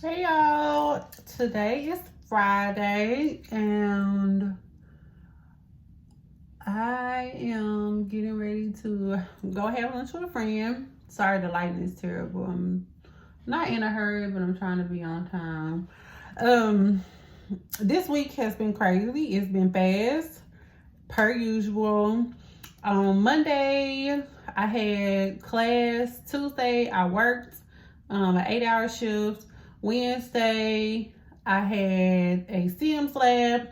Hey y'all, today is Friday and I am getting ready to go have lunch with a friend. Sorry, the lighting is terrible. I'm not in a hurry, but I'm trying to be on time. This week has been crazy. It's been fast, per usual. On Monday, I had class. Tuesday, I worked an 8-hour shift. Wednesday, I had a CMS lab.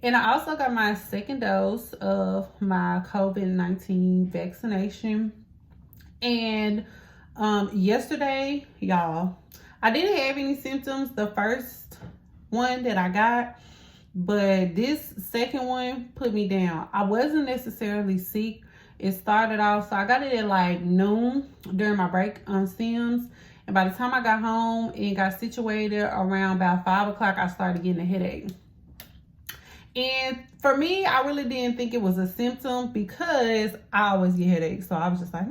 And I also got my second dose of my COVID-19 vaccination. And yesterday, y'all, I didn't have any symptoms the first one that I got, but this second one put me down. I wasn't necessarily sick. It started off, so I got it at like noon during my break on Sims. And by the time I got home and got situated around about 5 o'clock, I started getting a headache. And for me, I really didn't think it was a symptom because I always get headaches. So I was just like,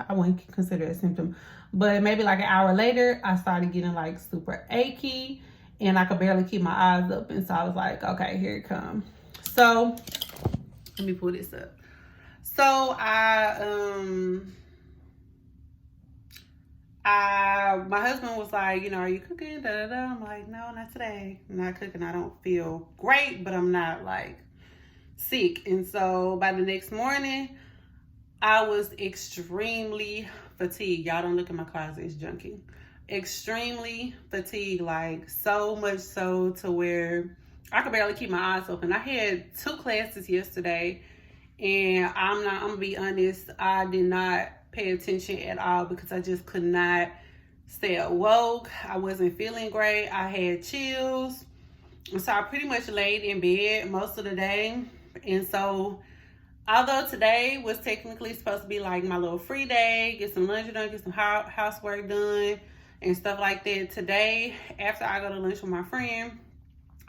I wouldn't consider it a symptom. But maybe like an hour later, I started getting like super achy and I could barely keep my eyes open. So I was like, okay, here it comes. So let me pull this up. So my husband was like, are you cooking? Da, da, da. I'm like, no, not today. I'm not cooking. I don't feel great, but I'm not like sick. And so by the next morning, I was extremely fatigued. Y'all don't look at my closet, it's junky. Extremely fatigued, like so much so to where I could barely keep my eyes open. I had 2 classes yesterday, and I'm gonna be honest, I did not pay attention at all because I just could not stay awoke. I wasn't feeling great. I had chills. So I pretty much laid in bed most of the day. And so although today was technically supposed to be like my little free day, get some laundry done, get some housework done and stuff like that, today after I go to lunch with my friend,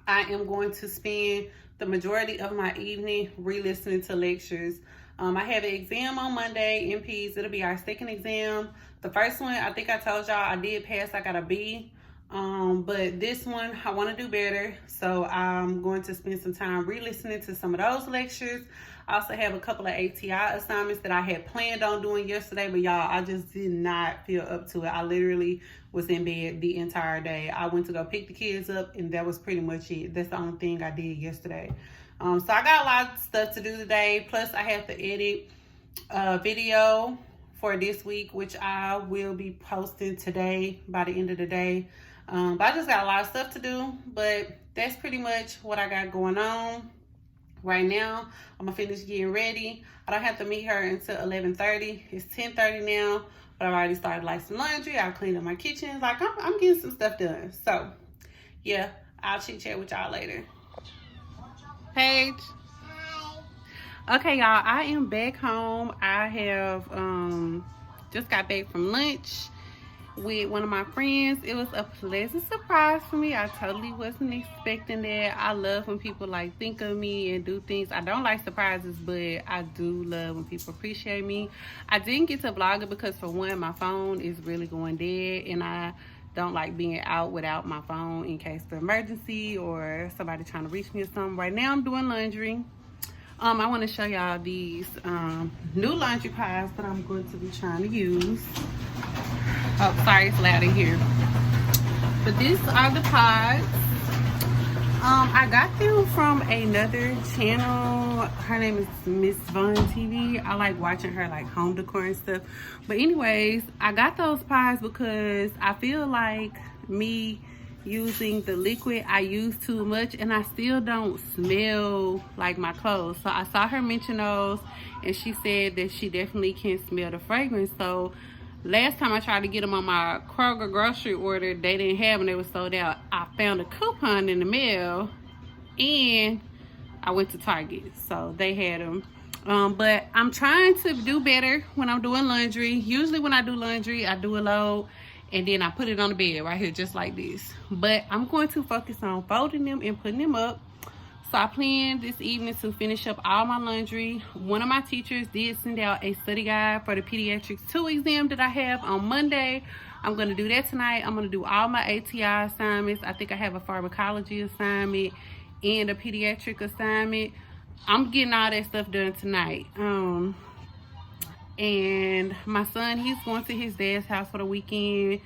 I am going to spend the majority of my evening re-listening to lectures. I have an exam on Monday, MPs. It'll be our second exam. The first one, I think I told y'all I did pass. I got a B. But this one, I want to do better. So I'm going to spend some time re-listening to some of those lectures. I also have a couple of ATI assignments that I had planned on doing yesterday, but y'all, I just did not feel up to it. I literally was in bed the entire day. I went to go pick the kids up, and that was pretty much it. That's the only thing I did yesterday. So I got a lot of stuff to do today. Plus, I have to edit a video for this week, which I will be posting today by the end of the day. But I just got a lot of stuff to do. But that's pretty much what I got going on right now. I'm gonna finish getting ready. I don't have to meet her until 11:30. It's 10:30 now, but I've already started like some laundry. I cleaned up my kitchen. Like I'm getting some stuff done. So yeah, I'll chit chat with y'all later. Paige. Hi. Okay, y'all, I am back home. I have just got back from lunch with one of my friends. It was a pleasant surprise for me. I totally wasn't expecting that. I love when people like think of me and do things. I don't like surprises, but I do love when people appreciate me. I didn't get to vlog it because for one, my phone is really going dead, and I don't like being out without my phone in case of emergency or somebody trying to reach me or something. Right now I'm doing laundry. I want to show y'all these new laundry piles that I'm going to be trying to use. Oh, sorry, it's loud in here. But these are the pods. I got them from another channel. Her name is Miss Vaughn TV. I like watching her like home decor and stuff. But anyways, I got those pies because I feel like me using the liquid I use too much, and I still don't smell like my clothes. So I saw her mention those, and she said that she definitely can smell the fragrance. So last time I tried to get them on my Kroger grocery order, they didn't have them. They were sold out. I found a coupon in the mail, and I went to Target, so they had them. But I'm trying to do better when I'm doing laundry. Usually when I do laundry, I do a load, and then I put it on the bed right here, just like this. But I'm going to focus on folding them and putting them up. So I plan this evening to finish up all my laundry. One of my teachers did send out a study guide for the Pediatrics 2 exam that I have on Monday. I'm going to do that tonight. I'm going to do all my ATI assignments. I think I have a pharmacology assignment and a pediatric assignment. I'm getting all that stuff done tonight. And my son, he's going to his dad's house for the weekend.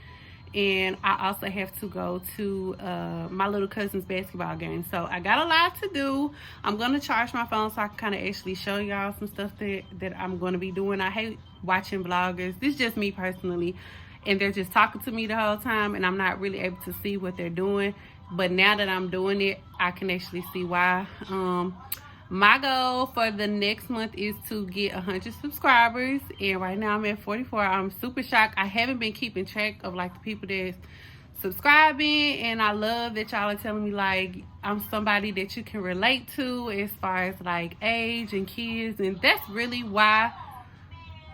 And I also have to go to my little cousin's basketball game. So I got a lot to do. I'm going to charge my phone so I can kind of actually show y'all some stuff that I'm going to be doing. I hate watching vloggers. This is just me personally. And they're just talking to me the whole time. And I'm not really able to see what they're doing. But now that I'm doing it, I can actually see why. My goal for the next month is to get 100 subscribers, and right now I'm at 44. I'm super shocked. I haven't been keeping track of like the people that's subscribing, and I love that y'all are telling me like I'm somebody that you can relate to as far as like age and kids, and that's really why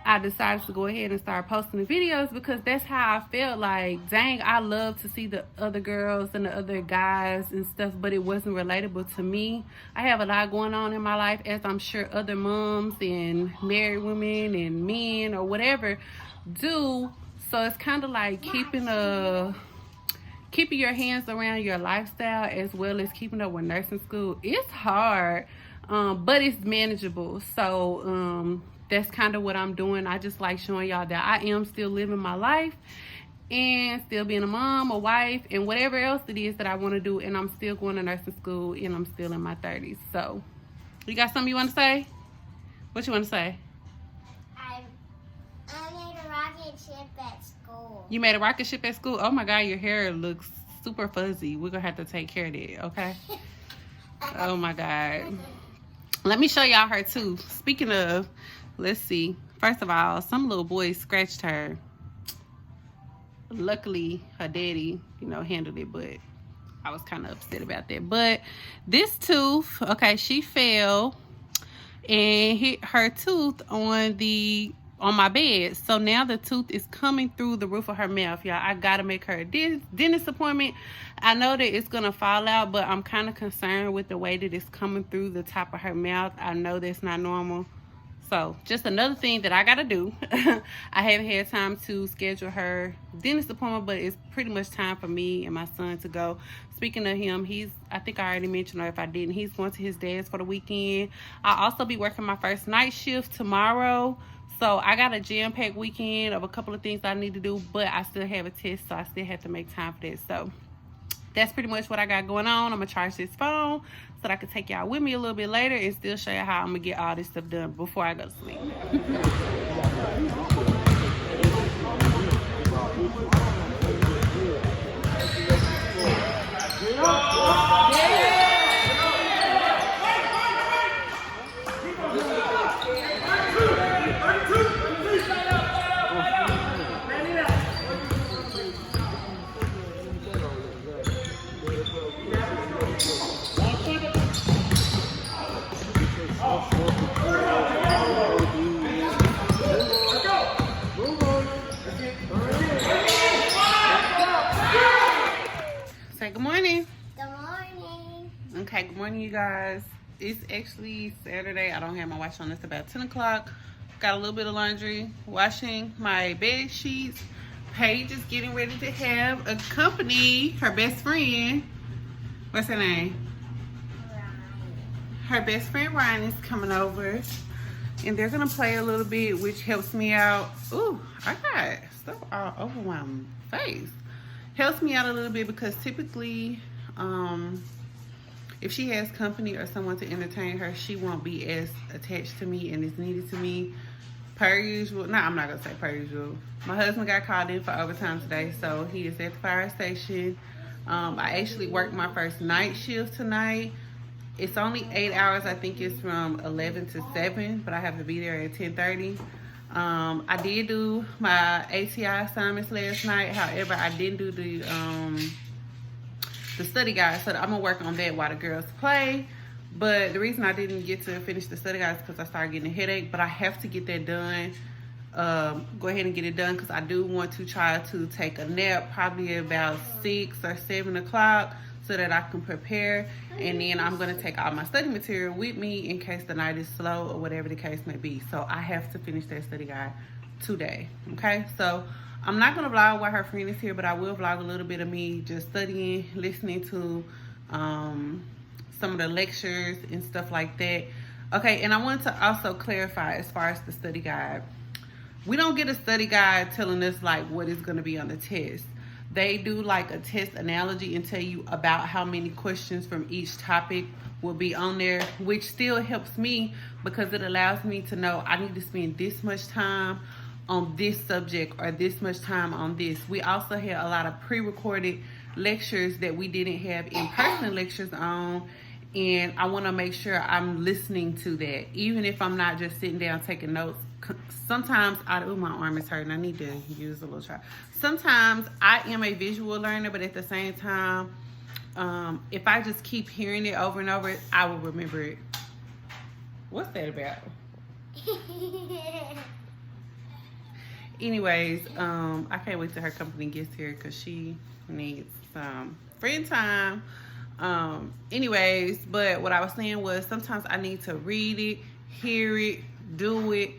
I decided to go ahead and start posting the videos, because that's how I felt like, dang, I love to see the other girls and the other guys and stuff, but it wasn't relatable to me. I have a lot going on in my life, as I'm sure other moms and married women and men or whatever do. So it's kind of like keeping your hands around your lifestyle as well as keeping up with nursing school. It's hard, but it's manageable. So that's kind of what I'm doing. I just like showing y'all that I am still living my life and still being a mom, a wife, and whatever else it is that I want to do. And I'm still going to nursing school, and I'm still in my 30s. So, you got something you want to say? What you want to say? I made a rocket ship at school. You made a rocket ship at school? Oh my God, your hair looks super fuzzy. We're going to have to take care of that, okay? Oh my God. Let me show y'all her too. Speaking of, let's see. First of all, some little boy scratched her. Luckily, her daddy, handled it, but I was kind of upset about that. But this tooth, okay, she fell and hit her tooth on my bed. So now the tooth is coming through the roof of her mouth, y'all. I gotta make her a dentist appointment. I know that it's gonna fall out, but I'm kind of concerned with the way that it's coming through the top of her mouth. I know that's not normal. So just another thing that I gotta do. I haven't had time to schedule her dentist appointment, but it's pretty much time for me and my son to go. Speaking of him, I think I already mentioned, or if I didn't, he's going to his dad's for the weekend. I'll also be working my first night shift tomorrow. So I got a jam-packed weekend of a couple of things I need to do, but I still have a test, so I still have to make time for that. So that's pretty much what I got going on. I'm gonna charge this phone so that I can take y'all with me a little bit later and still show you how I'm gonna get all this stuff done before I go to sleep. Say good morning. Good morning. Okay, good morning, you guys. It's actually Saturday. I don't have my watch on. It's about 10 o'clock. Got a little bit of laundry. Washing my bed sheets. Paige is getting ready to have a company. Her best friend. What's her name? Her best friend Ryan is coming over. And they're going to play a little bit, which helps me out. Ooh, I got stuff all over my face. Helps me out a little bit because typically, if she has company or someone to entertain her, she won't be as attached to me and as needed to me per usual. No, I'm not gonna say per usual. My husband got called in for overtime today, so he is at the fire station. I actually worked my first night shift tonight. It's only 8 hours. I think it's from 11 to 7, but I have to be there at 10:30. I did do my ATI assignments last night. However, I didn't do the study guide, so I'm gonna work on that while the girls play. But the reason I didn't get to finish the study guide is because I started getting a headache. But I have to get that done. Go ahead and get it done because I do want to try to take a nap probably about 6 or 7 o'clock so that I can prepare. And then I'm going to take all my study material with me in case the night is slow or whatever the case may be. So I have to finish that study guide today. Okay, so I'm not gonna vlog while her friend is here, but I will vlog a little bit of me just studying, listening to some of the lectures and stuff like that. Okay, and I wanted to also clarify as far as the study guide. We don't get a study guide telling us like what is going to be on the test. They do like a test analogy and tell you about how many questions from each topic will be on there, which still helps me because it allows me to know I need to spend this much time on this subject or this much time on this. We also had a lot of pre-recorded lectures that we didn't have in-person lectures on, and I want to make sure I'm listening to that, even if I'm not just sitting down taking notes. Sometimes my arm is hurting. I need to use a little try. Sometimes I am a visual learner, but at the same time, if I just keep hearing it over and over, I will remember it. What's that about? Anyways, I can't wait till her company gets here because she needs some friend time. Anyways, but what I was saying was sometimes I need to read it, hear it, do it,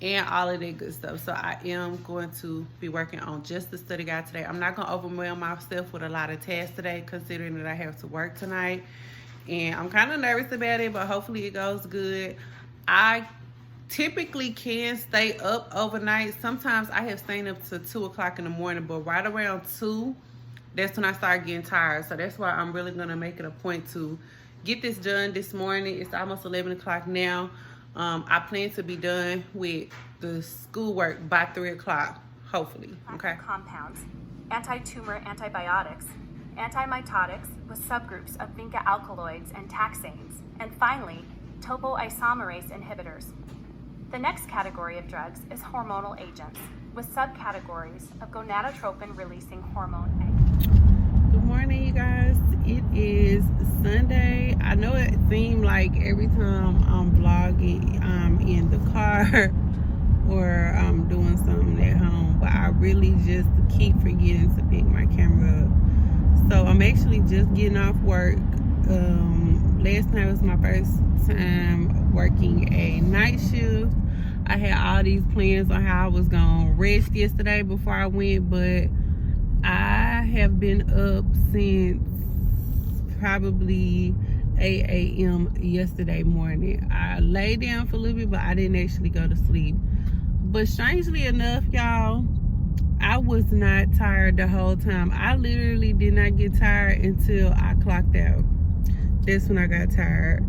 and all of that good stuff. So I am going to be working on just the study guide today. I'm not going to overwhelm myself with a lot of tasks today, considering that I have to work tonight. And I'm kind of nervous about it, but hopefully it goes good. I typically can stay up overnight. Sometimes I have stayed up to 2 o'clock in the morning, but right around 2, that's when I start getting tired. So that's why I'm really going to make it a point to get this done this morning. It's almost 11 o'clock now. I plan to be done with the schoolwork by 3 o'clock, hopefully. Okay. Compounds, anti-tumor antibiotics, antimitotics with subgroups of vinca alkaloids and taxanes, and finally, topoisomerase inhibitors. The next category of drugs is hormonal agents, with subcategories of gonadotropin-releasing hormone A. Good morning, you guys. It is Sunday. I know it seemed like every time I'm vlogging, I'm in the car or I'm doing something at home, but I really just keep forgetting to pick my camera up. So I'm actually just getting off work. Last night was my first time working a night shift. I had all these plans on how I was gonna rest yesterday before I went, but I have been up since probably 8 a.m. yesterday morning. I lay down for a little bit, but I didn't actually go to sleep. But strangely enough, y'all, I was not tired the whole time. I literally did not get tired until I clocked out. That's when I got tired.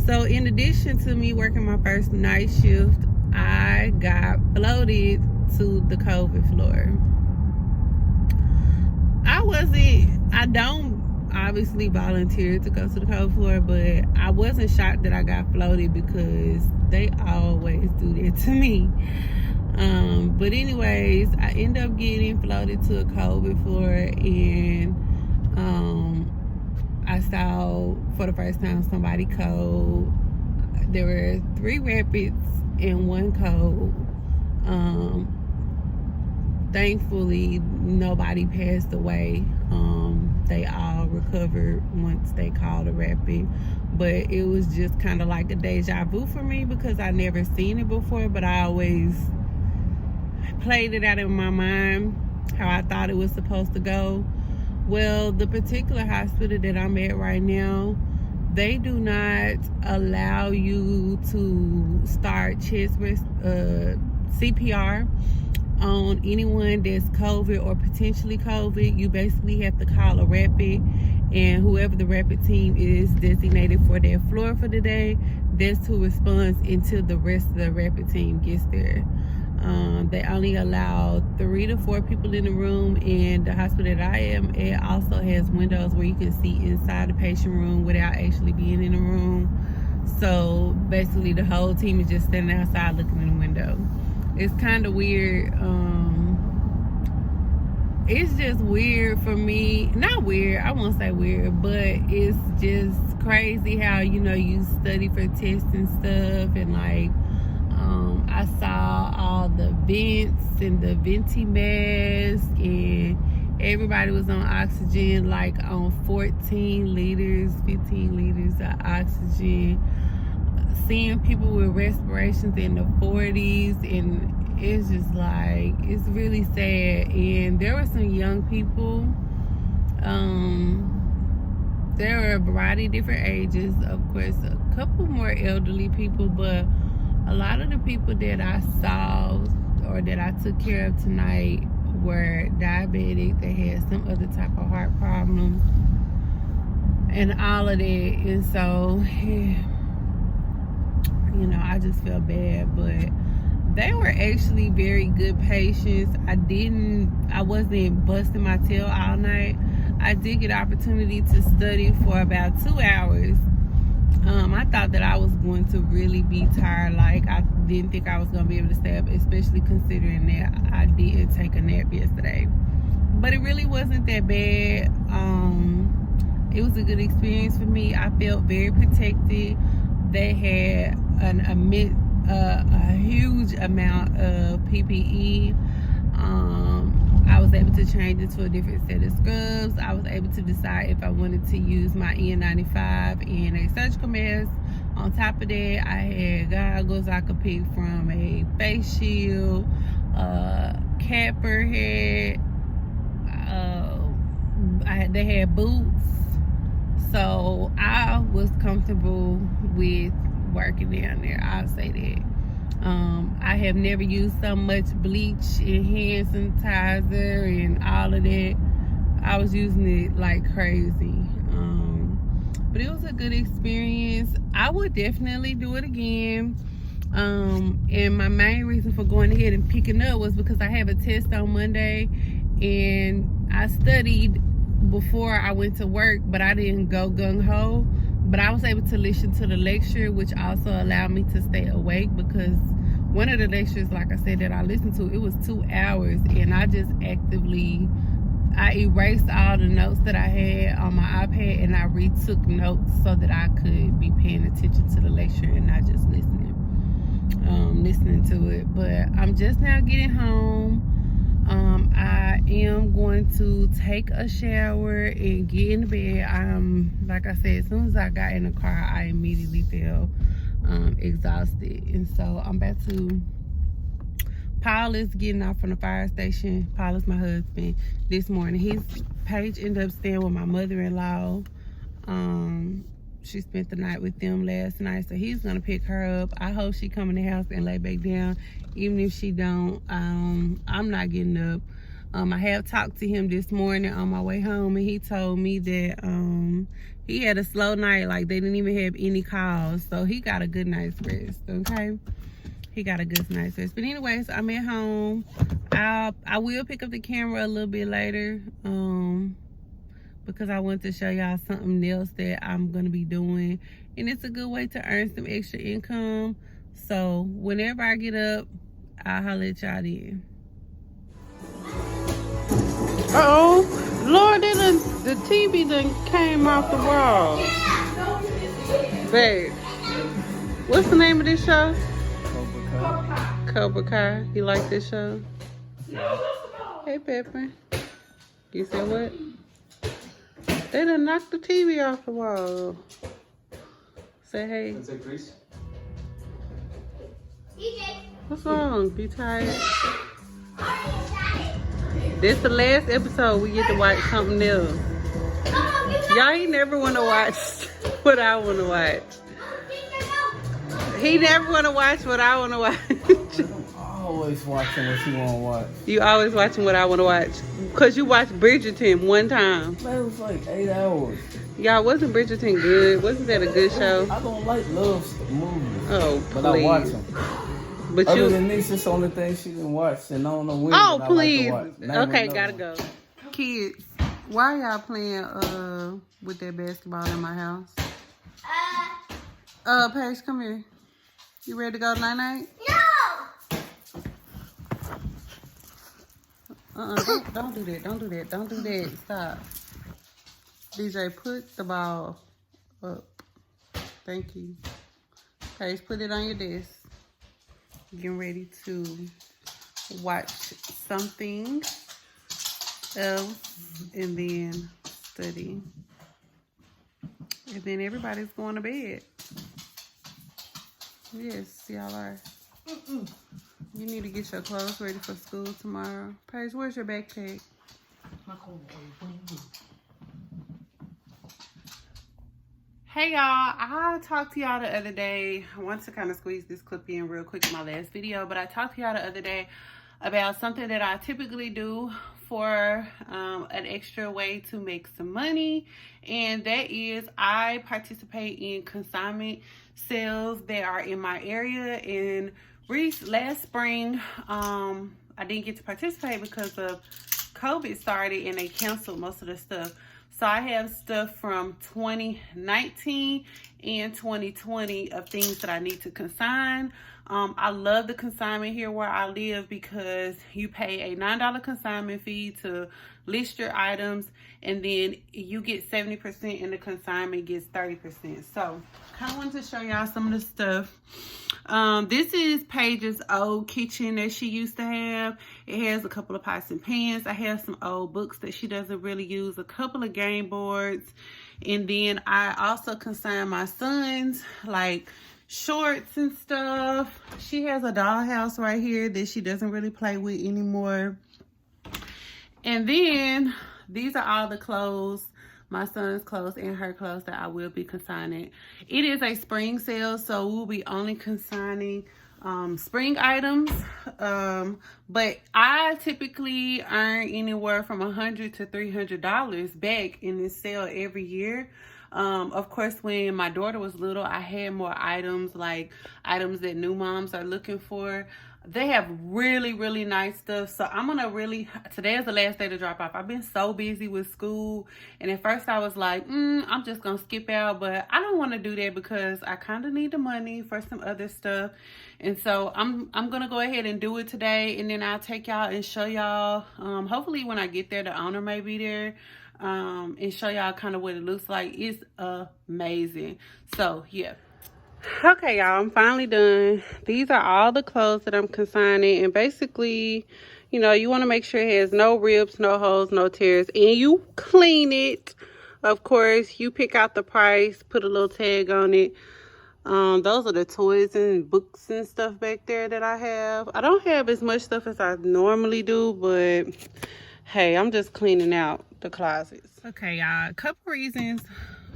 So in addition to me working my first night shift, I got floated to the COVID floor. I don't obviously volunteer to go to the COVID floor, but I wasn't shocked that I got floated because they always do that to me. But anyways, I end up getting floated to a COVID floor, and I saw for the first time somebody cold. There were 3 rapids and 1 cold. Thankfully, nobody passed away. They all recovered once they called a rapid. But it was just kind of like a deja vu for me because I never seen it before, but I always played it out in my mind how I thought it was supposed to go. Well, the particular hospital that I'm at right now, they do not allow you to start chest CPR on anyone that's COVID or potentially COVID. You basically have to call a rapid, and whoever the rapid team is designated for their floor for the day, that's who responds until the rest of the rapid team gets there. They only allow 3 to 4 people in the room, and the hospital that I am at also has windows where you can see inside the patient room without actually being in the room. So basically the whole team is just standing outside looking in the window. It's kind of weird. It's just weird for me. Not weird, I won't say weird, but it's just crazy how, you study for tests and stuff, and like I saw all the vents and the venti mask, and everybody was on oxygen, like on 14 liters, 15 liters of oxygen. Seeing people with respirations in the 40s, and it's just like, it's really sad. And there were some young people. There were a variety of different ages. Of course, a couple more elderly people, but a lot of the people that I saw or that I took care of tonight were diabetic. They had some other type of heart problem and all of that. And so, you know, I just felt bad, but they were actually very good patients. I wasn't busting my tail all night. I did get an opportunity to study for about 2 hours. I thought that I was going to really be tired. Like, I didn't think I was going to be able to stay up, especially considering that I didn't take a nap yesterday. But it really wasn't that bad. It was a good experience for me. I felt very protected. They had a huge amount of PPE. I was able to change it to a different set of scrubs. I was able to decide if I wanted to use my N95 and a surgical mask. On top of that, I had goggles I could pick from, a face shield, capper head. They had boots. So I was comfortable with working down there. I'll say that. I have never used so much bleach and hand sanitizer and all of that. I was using it like crazy. But it was a good experience. I would definitely do it again. And my main reason for going ahead and picking up was because I have a test on Monday, and I studied before I went to work, but I didn't go gung-ho. But I was able to listen to the lecture, which also allowed me to stay awake, because one of the lectures, like I said, that I listened to, it was 2 hours, and I just I erased all the notes that I had on my iPad, and I retook notes so that I could be paying attention to the lecture and not just listening to it. But I'm just now getting home. I am going to take a shower and get in bed. Like I said, as soon as I got in the car, I immediately felt exhausted. And so I'm back to Paul is getting off from the fire station. Paul is my husband this morning. Paige ended up staying with my mother-in-law. She spent the night with them last night, so he's gonna pick her up. I hope she come in the house and lay back down. Even if she don't, I'm not getting up. I have talked to him this morning on my way home, and he told me that he had a slow night. Like, they didn't even have any calls, so he got a good night's rest. Okay, he got a good night's rest. But anyways, I'm at home. I will pick up the camera a little bit later, because I want to show y'all something else that I'm gonna be doing, and it's a good way to earn some extra income. So whenever I get up, I'll holler at y'all then. Lord, the TV done came off the wall. Babe, what's the name of this show? Cobra Kai. You like this show? Hey, Pepper. You said what? They done knocked the TV off the wall. Say hey. Is it Chris? What's wrong? You tired? This the last episode. We get to watch something else. Y'all ain't never want to watch what I want to watch. He never want to watch what I want to watch. I'm always watching what you want to watch. You always watching what I want to watch. Because you watched Bridgerton one time. Man, it was like 8 hours. Y'all, wasn't Bridgerton good? Wasn't that a good show? I don't like love movies. Oh, please. But I watch them. But Other than this, it's the only thing she didn't watch, and I don't know when. Oh, please. Like to watch. Okay, gotta go. Kids, why y'all playing with that basketball in my house? Paige, come here. You ready to go night-night? No! Don't do that. Don't do that. Don't do that. Stop. DJ, put the ball up. Thank you. Paige, put it on your desk. Getting ready to watch something else and then study. And then everybody's going to bed. Yes, y'all are. You need to get your clothes ready for school tomorrow. Paige, where's your backpack? Hey y'all, I talked to y'all the other day. I want to kind of squeeze this clip in real quick in my last video, but I talked to y'all the other day about something that I typically do for an extra way to make some money, and that is I participate in consignment sales that are in my area. And last spring, I didn't get to participate because of COVID started and they canceled most of the stuff. So I have stuff from 2019 and 2020 of things that I need to consign. I love the consignment here where I live because you pay a $9 consignment fee to list your items, and then you get 70% and the consignment gets 30%. So I kind of wanted to show y'all some of the stuff. This is Paige's old kitchen that she used to have. It has a couple of pots and pans. I have some old books that she doesn't really use, a couple of game boards, and then I also consign my son's like shorts and stuff. She has a dollhouse right here that she doesn't really play with anymore. And then these are all the clothes, my son's clothes and her clothes, that I will be consigning. It is a spring sale, so we'll be only consigning spring items. But I typically earn anywhere from $100 to $300 back in this sale every year. Of course, when my daughter was little, I had more items, like items that new moms are looking for. They have really, really nice stuff. So I'm gonna today is the last day to drop off. I've been so busy with school, and at first I was like, I'm just gonna skip out, but I don't want to do that because I kind of need the money for some other stuff. And so I'm gonna go ahead and do it today, and then I'll take y'all and show y'all. Hopefully when I get there, the owner may be there. And show y'all kind of what it looks like. It's amazing. So yeah. Okay, y'all, I'm finally done. These are all the clothes that I'm consigning, and basically, you know, you want to make sure it has no rips, no holes, no tears, and you clean it. Of course, you pick out the price, put a little tag on it. Those are the toys and books and stuff back there that I have. I don't have as much stuff as I normally do, but hey, I'm just cleaning out the closets. Okay, y'all, a couple reasons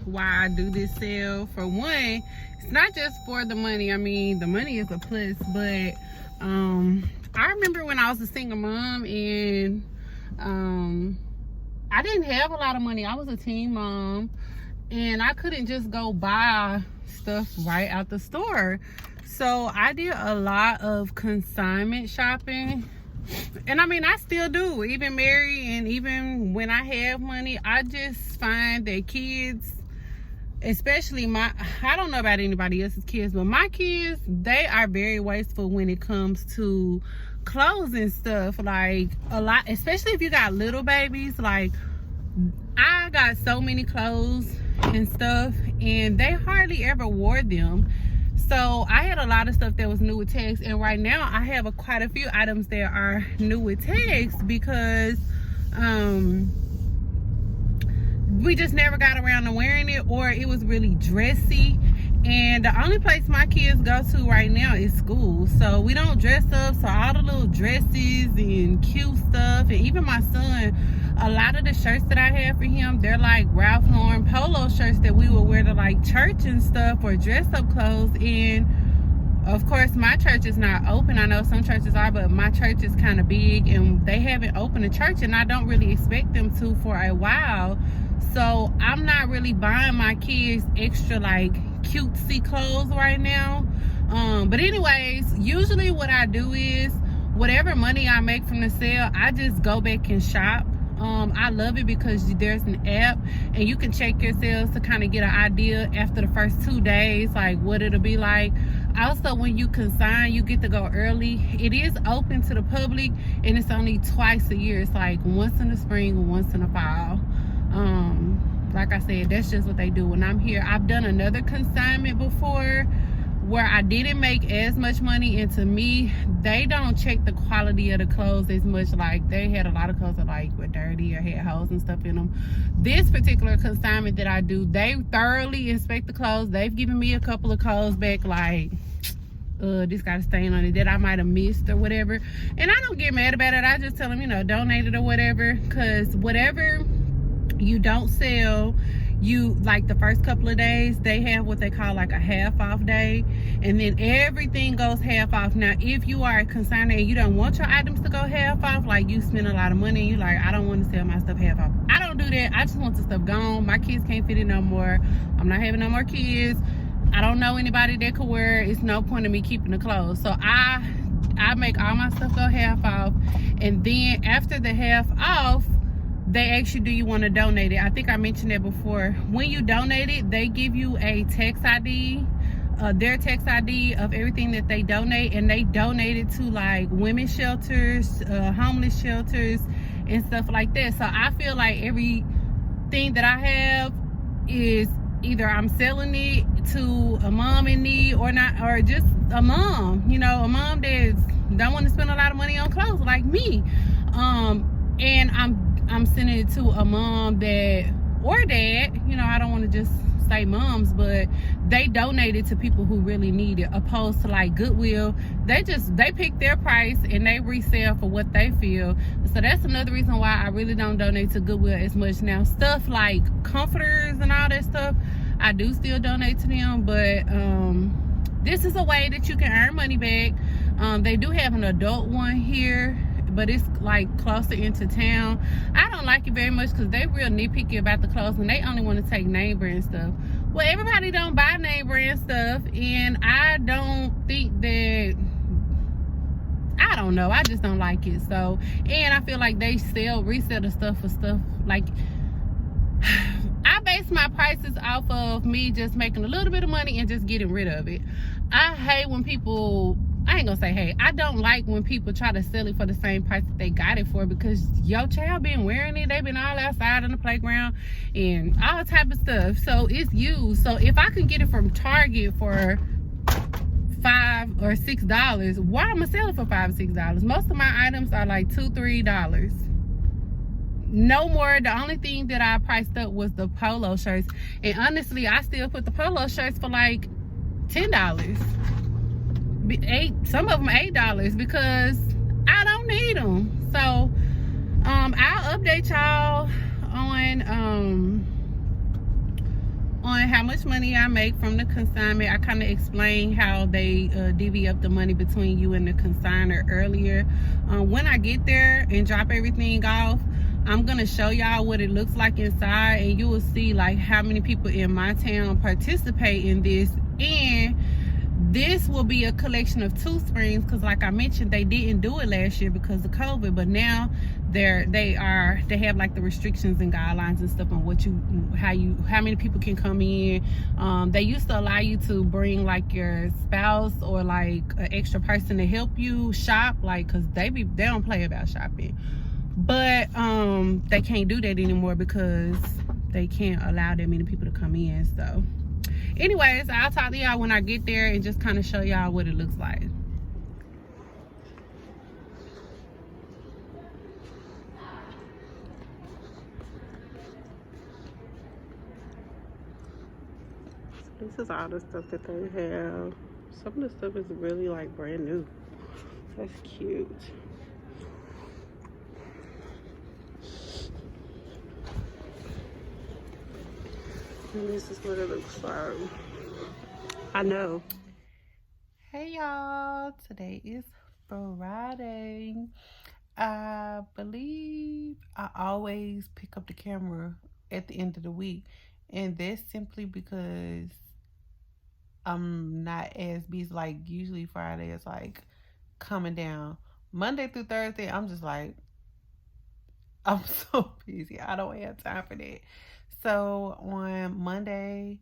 why I do this sale. For one, it's not just for the money. I mean, the money is a plus, but I remember when I was a single mom, and I didn't have a lot of money. I was a teen mom, and I couldn't just go buy stuff right out the store. So I did a lot of consignment shopping. And I mean, I still do, even married, and even when I have money. I just find that kids, especially I don't know about anybody else's kids, but my kids, they are very wasteful when it comes to clothes and stuff. Like, a lot, especially if you got little babies. Like, I got so many clothes and stuff, and they hardly ever wore them. So I had a lot of stuff that was new with tags, and right now I have quite a few items that are new with tags because we just never got around to wearing it, or it was really dressy. And the only place my kids go to right now is school, so we don't dress up. So all the little dresses and cute stuff, and even my son, a lot of the shirts that I have for him, they're like Ralph Lauren polo shirts that we would wear to like church and stuff, or dress up clothes. And of course, my church is not open. I know some churches are, but my church is kind of big, and they haven't opened a church, and I don't really expect them to for a while. So I'm not really buying my kids extra like cutesy clothes right now. But anyways, usually what I do is whatever money I make from the sale, I just go back and shop. I love it because there's an app, and you can check your sales to kind of get an idea after the first 2 days, like what it'll be like. Also, when you consign, you get to go early. It is open to the public, and it's only twice a year. It's like once in the spring and once in the fall. Like I said, that's just what they do when I'm here. I've done another consignment before where I didn't make as much money, and to me, they don't check the quality of the clothes as much. Like, they had a lot of clothes that like were dirty or had holes and stuff in them. This particular consignment that I do, they thoroughly inspect the clothes. They've given me a couple of clothes back like this got a stain on it that I might have missed or whatever. And I don't get mad about it. I just tell them, you know, donate it or whatever, because whatever you don't sell, you like the first couple of days they have what they call like a half off day, and then everything goes half off. Now if you are a consignor and you don't want your items to go half off, like you spend a lot of money and you like, I don't want to sell my stuff half off, I don't do that. I just want the stuff gone. My kids can't fit it no more. I'm not having no more kids. I don't know anybody that could wear it. It's no point in me keeping the clothes. So I make all my stuff go half off, and then after the half off, they ask you, do you want to donate it? I think I mentioned that before. When you donate it, they give you a tax ID, their tax ID of everything that they donate, and they donate it to like women's shelters, homeless shelters, and stuff like that. So I feel like everything that I have is either I'm selling it to a mom in need or not, or just a mom, you know, a mom that don't want to spend a lot of money on clothes like me. And I'm sending it to a mom that, or dad, you know, I don't want to just say moms, but they donate it to people who really need it, opposed to like Goodwill. They pick their price and they resell for what they feel. So that's another reason why I really don't donate to Goodwill as much now. Stuff like comforters and all that stuff, I do still donate to them, but this is a way that you can earn money back. They do have an adult one here, but it's like closer into town. I don't like it very much because they real nitpicky about the clothes and they only want to take name brand stuff. Well, everybody don't buy name brand stuff, and I don't think that, I don't know, I just don't like it. So, and I feel like they resell the stuff for stuff like, I base my prices off of me just making a little bit of money and just getting rid of it. I hate when people, I ain't gonna say hey, I don't like when people try to sell it for the same price that they got it for, because your child been wearing it, they been all outside on the playground and all type of stuff, so it's used. So if I can get it from Target for $5 or $6, why am I selling for $5 or $6? Most of my items are like $2, $3, no more. The only thing that I priced up was the polo shirts, and honestly I still put the polo shirts for like $10, some of them $8, because I don't need them. So I'll update y'all on how much money I make from the consignment. I kind of explained how they divvy up the money between you and the consignor earlier. When I get there and drop everything off, I'm gonna show y'all what it looks like inside, and you will see like how many people in my town participate in this. And this will be a collection of 2 springs, because like I mentioned, they didn't do it last year because of COVID, but now they have like the restrictions and guidelines and stuff on how many people can come in. They used to allow you to bring like your spouse or like an extra person to help you shop, like, because they don't play about shopping, but they can't do that anymore because they can't allow that many people to come in. So anyways, I'll talk to y'all when I get there and just kind of show y'all what it looks like. This is all the stuff that they have. Some of the stuff is really like brand new. That's cute. And this is what it looks like. I know. Hey y'all, today is Friday. I believe I always pick up the camera at the end of the week, and that's simply because I'm not as busy. Like usually Friday is like coming down. Monday through Thursday, I'm just like, I'm so busy. I don't have time for that. So on Monday,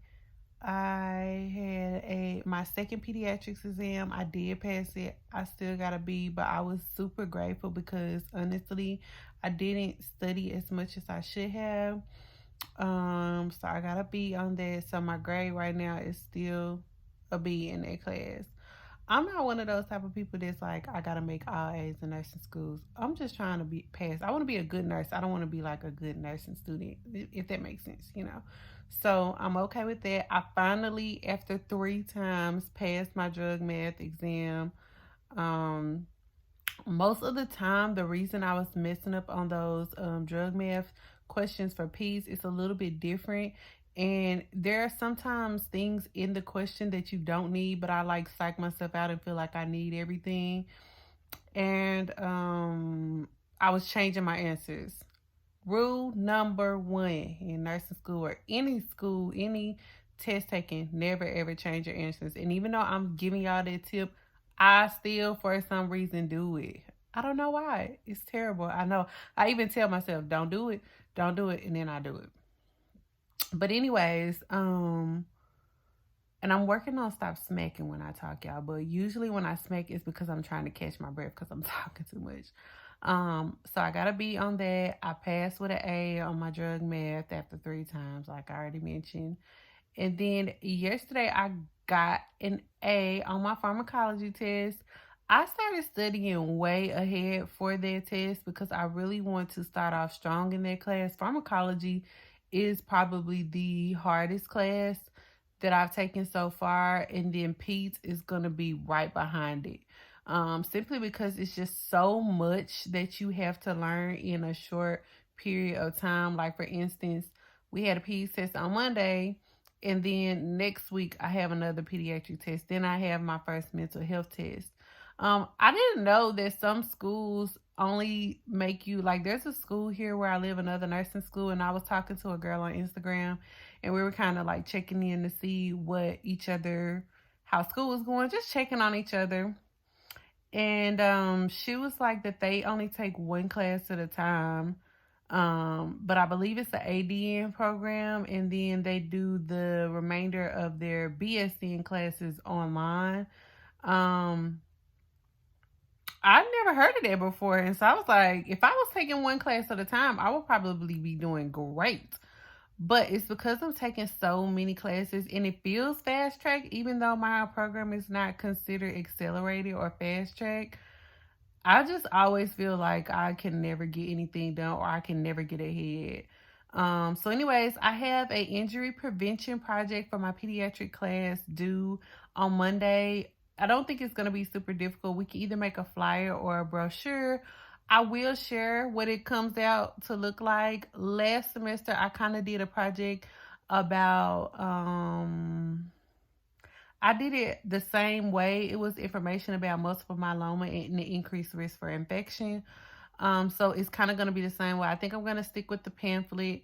I had my second pediatrics exam. I did pass it. I still got a B, but I was super grateful because honestly, I didn't study as much as I should have. So I got a B on that. So my grade right now is still a B in that class. I'm not one of those type of people that's like, I gotta make all A's in nursing schools. I'm just trying to be pass. I want to be a good nurse. I don't want to be like a good nursing student, if that makes sense, you know. So I'm okay with that. I finally, after 3 times, passed my drug math exam. Um, Most of the time, the reason I was messing up on those drug math questions for P's is a little bit different. And there are sometimes things in the question that you don't need, but I like psych myself out and feel like I need everything. And I was changing my answers. Rule number one in nursing school, any test taking, never ever change your answers. And even though I'm giving y'all that tip, I still for some reason do it. I don't know why. It's terrible. I know. I even tell myself, don't do it, and then I do it. But anyways, and I'm working on stop smacking when I talk, y'all. But usually when I smack, it's because I'm trying to catch my breath because I'm talking too much. So I got a B on that. I passed with an A on my drug math after 3 times, like I already mentioned. And then yesterday I got an A on my pharmacology test. I started studying way ahead for that test because I really want to start off strong in that class. Pharmacology is probably the hardest class that I've taken so far, and then Peds is going to be right behind it. Simply because it's just so much that you have to learn in a short period of time. Like, for instance, we had a Peds test on Monday, and then next week I have another pediatric test. Then I have my first mental health test. I didn't know that some schools only make you, like, there's a school here where I live, another nursing school, and I was talking to a girl on Instagram, and we were kind of like checking in to see how school was going, just checking on each other. And she was like that they only take one class at a time. But I believe it's the ADN program, and then they do the remainder of their BSN classes online. I never heard of that before. And so I was like, if I was taking one class at a time, I would probably be doing great. But it's because I'm taking so many classes and it feels fast track, even though my program is not considered accelerated or fast track. I just always feel like I can never get anything done or I can never get ahead. So anyways, I have a injury prevention project for my pediatric class due on Monday. I don't think it's going to be super difficult. We can either make a flyer or a brochure. I will share what it comes out to look like. Last semester, I kind of did a project about, I did it the same way. It was information about multiple myeloma and the increased risk for infection. So it's kind of going to be the same way. I think I'm going to stick with the pamphlet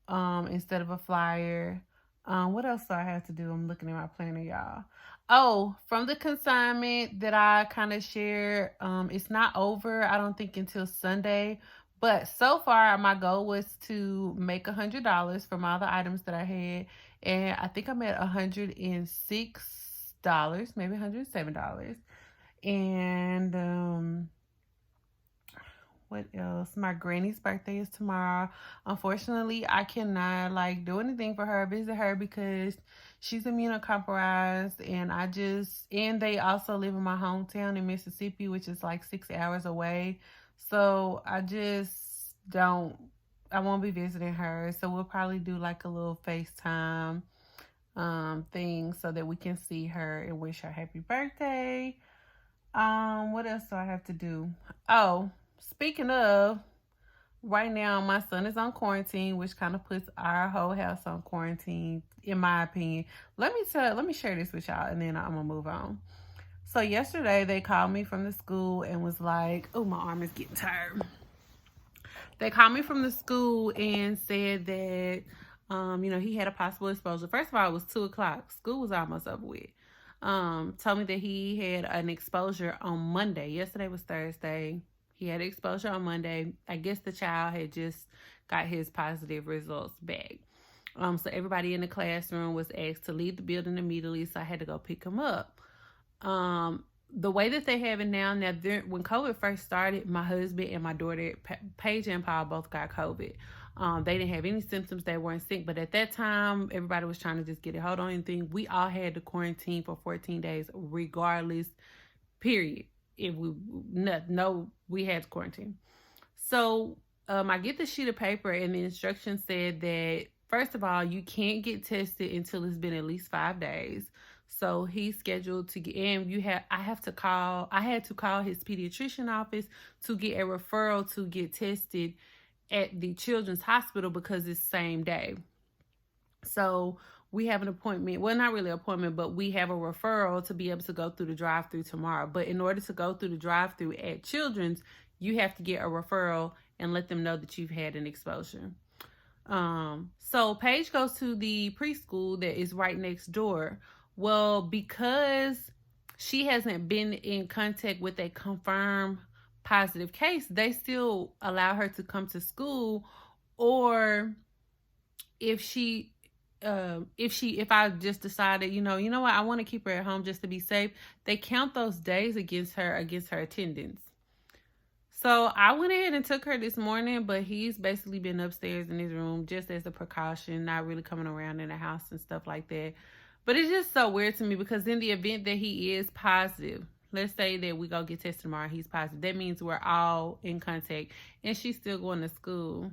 instead of a flyer. What else do I have to do? I'm looking at my planner, y'all. Oh, from the consignment that I kind of shared, it's not over, I don't think, until Sunday. But so far, my goal was to make $100 from all the items that I had. And I think I'm at $106, maybe $107. And what else? My granny's birthday is tomorrow. Unfortunately, I cannot do anything for her, visit her, because she's immunocompromised, and they also live in my hometown in Mississippi, which is like 6 hours away. So I won't be visiting her. So we'll probably do like a little FaceTime thing so that we can see her and wish her happy birthday. What else do I have to do? Oh, speaking of, right now my son is on quarantine, which kind of puts our whole house on quarantine, in my opinion. Let me share this with y'all, and then I'm gonna move on. So yesterday they called me from the school and was like, oh, my arm is getting tired. They called me from the school and said that, he had a possible exposure. First of all, it was 2:00. School was almost over with. Told me that he had an exposure on Monday. Yesterday was Thursday. He had exposure on Monday. I guess the child had just got his positive results back. So everybody in the classroom was asked to leave the building immediately, so I had to go pick him up. The way that they have it now, when COVID first started, my husband and my daughter, Paige and Paul, both got COVID. They didn't have any symptoms. They weren't sick. But at that time, everybody was trying to just get a hold on anything. We all had to quarantine for 14 days, regardless, period. If we, no, we had to quarantine. So I get the sheet of paper, and the instructions said that, first of all, you can't get tested until it's been at least 5 days. So he's scheduled to get in. I had to call his pediatrician office to get a referral to get tested at the children's hospital because it's same day. So we have an appointment. Well, not really an appointment, but we have a referral to be able to go through the drive-through tomorrow. But in order to go through the drive-through at children's, you have to get a referral and let them know that you've had an exposure. So Paige goes to the preschool that is right next door. Well, because she hasn't been in contact with a confirmed positive case, they still allow her to come to school. Or if I just decided, you know what, I want to keep her at home just to be safe, they count those days against her attendance. So I went ahead and took her this morning, but he's basically been upstairs in his room just as a precaution, not really coming around in the house and stuff like that. But it's just so weird to me because in the event that he is positive, let's say that we go get tested tomorrow, he's positive. That means we're all in contact, and she's still going to school.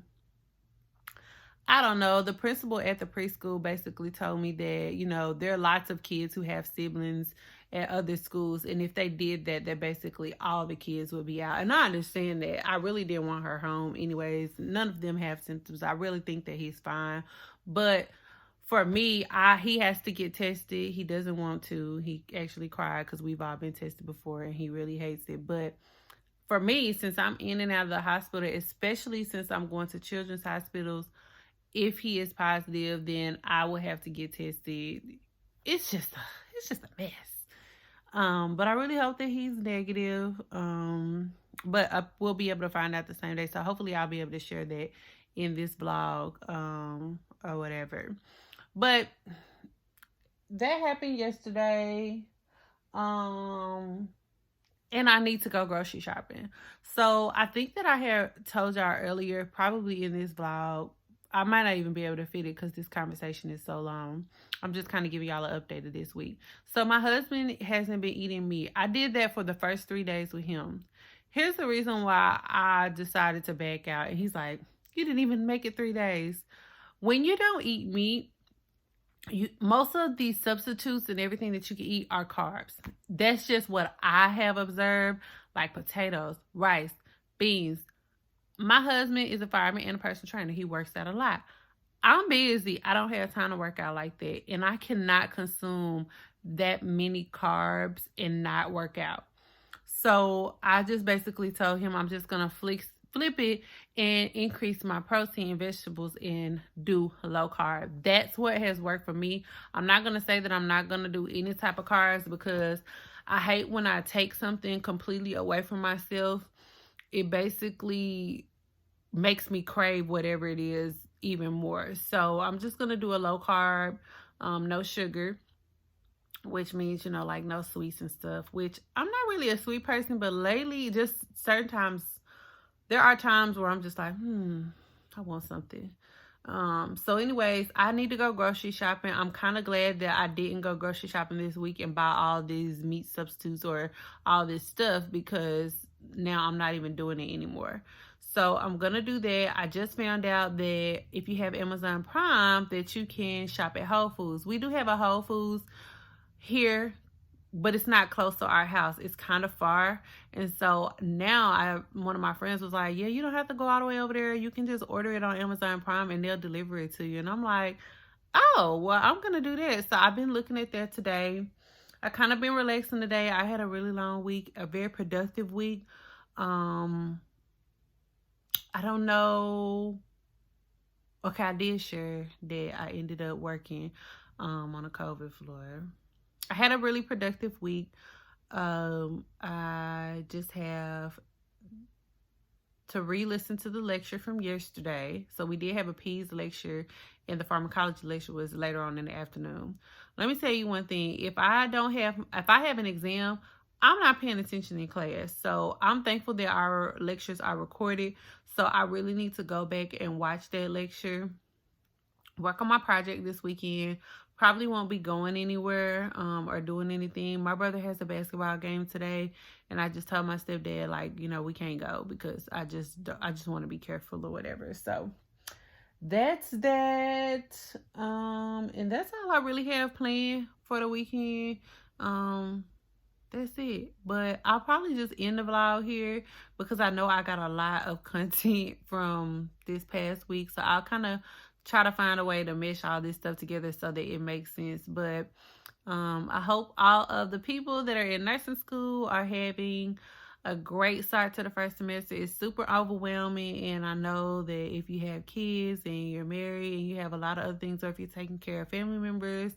I don't know. The principal at the preschool basically told me that, there are lots of kids who have siblings at other schools. And if they did that basically all the kids would be out. And I understand that. I really didn't want her home anyways. None of them have symptoms. I really think that he's fine. But for me, he has to get tested. He doesn't want to. He actually cried because we've all been tested before and he really hates it. But for me, since I'm in and out of the hospital, especially since I'm going to children's hospitals, if he is positive, then I will have to get tested. It's just a mess. But I really hope that he's negative. But we'll be able to find out the same day. So hopefully I'll be able to share that in this vlog, or whatever. But that happened yesterday. And I need to go grocery shopping. So I think that I had told y'all earlier, probably in this vlog, I might not even be able to fit it because this conversation is so long. I'm just kind of giving y'all an update of this week. So my husband hasn't been eating meat. I did that for the first 3 days with him. Here's the reason why I decided to back out. And he's like, you didn't even make it 3 days. When you don't eat meat, most of these substitutes and everything that you can eat are carbs. That's just what I have observed, like potatoes, rice, beans. My husband is a fireman and a personal trainer. He works out a lot. I'm busy. I don't have time to work out like that. And I cannot consume that many carbs and not work out. So I just basically told him I'm just going to flip it and increase my protein, vegetables, and do low carb. That's what has worked for me. I'm not going to say that I'm not going to do any type of carbs because I hate when I take something completely away from myself. It basically makes me crave whatever it is even more. So I'm just going to do a low carb, no sugar, which means, like no sweets and stuff, which I'm not really a sweet person, but lately, just certain times, there are times where I'm just like, I want something. So anyways, I need to go grocery shopping. I'm kind of glad that I didn't go grocery shopping this week and buy all these meat substitutes or all this stuff because now I'm not even doing it anymore. So I'm going to do that. I just found out that if you have Amazon Prime, that you can shop at Whole Foods. We do have a Whole Foods here, but it's not close to our house. It's kind of far. And so now one of my friends was like, yeah, you don't have to go all the way over there. You can just order it on Amazon Prime and they'll deliver it to you. And I'm like, oh, well, I'm going to do that. So I've been looking at that today. I kind of been relaxing today. I had a really long week, a very productive week. I don't know. Okay, I did share that I ended up working on a COVID floor. I had a really productive week. I just have to re-listen to the lecture from yesterday. So we did have a PEDS lecture, and the pharmacology lecture was later on in the afternoon. Let me tell you one thing. If I have an exam, I'm not paying attention in class. So I'm thankful that our lectures are recorded. So I really need to go back and watch that lecture, work on my project this weekend. Probably won't be going anywhere or doing anything. My brother has a basketball game today, and I just told my stepdad, like, you know, we can't go because I just want to be careful or whatever. So that's that. And that's all I really have planned for the weekend. That's it. But I'll probably just end the vlog here because I know I got a lot of content from this past week. So I'll kind of try to find a way to mesh all this stuff together so that it makes sense. But I hope all of the people that are in nursing school are having a great start to the first semester. It's super overwhelming, and I know that if you have kids and you're married and you have a lot of other things, or if you're taking care of family members,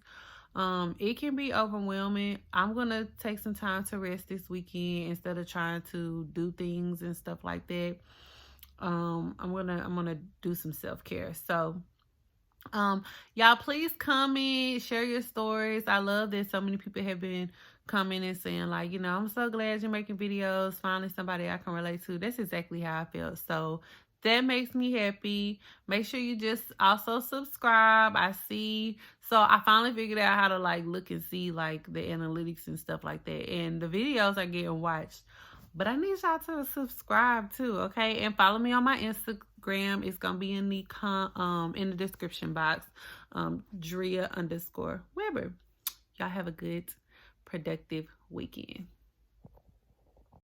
it can be overwhelming. I'm gonna take some time to rest this weekend instead of trying to do things and stuff like that. I'm gonna do some self-care. So y'all please comment, share your stories. I love that so many people have been coming and saying, like, you know, I'm so glad you're making videos. Finally somebody I can relate to. That's exactly how I feel. So that makes me happy. Make sure you just also subscribe. I finally figured out how to like look and see like the analytics and stuff like that. And the videos are getting watched. But I need y'all to subscribe too, okay? And follow me on my Instagram. It's gonna be in the description box. Drea_Weber. Y'all have a good, productive weekend.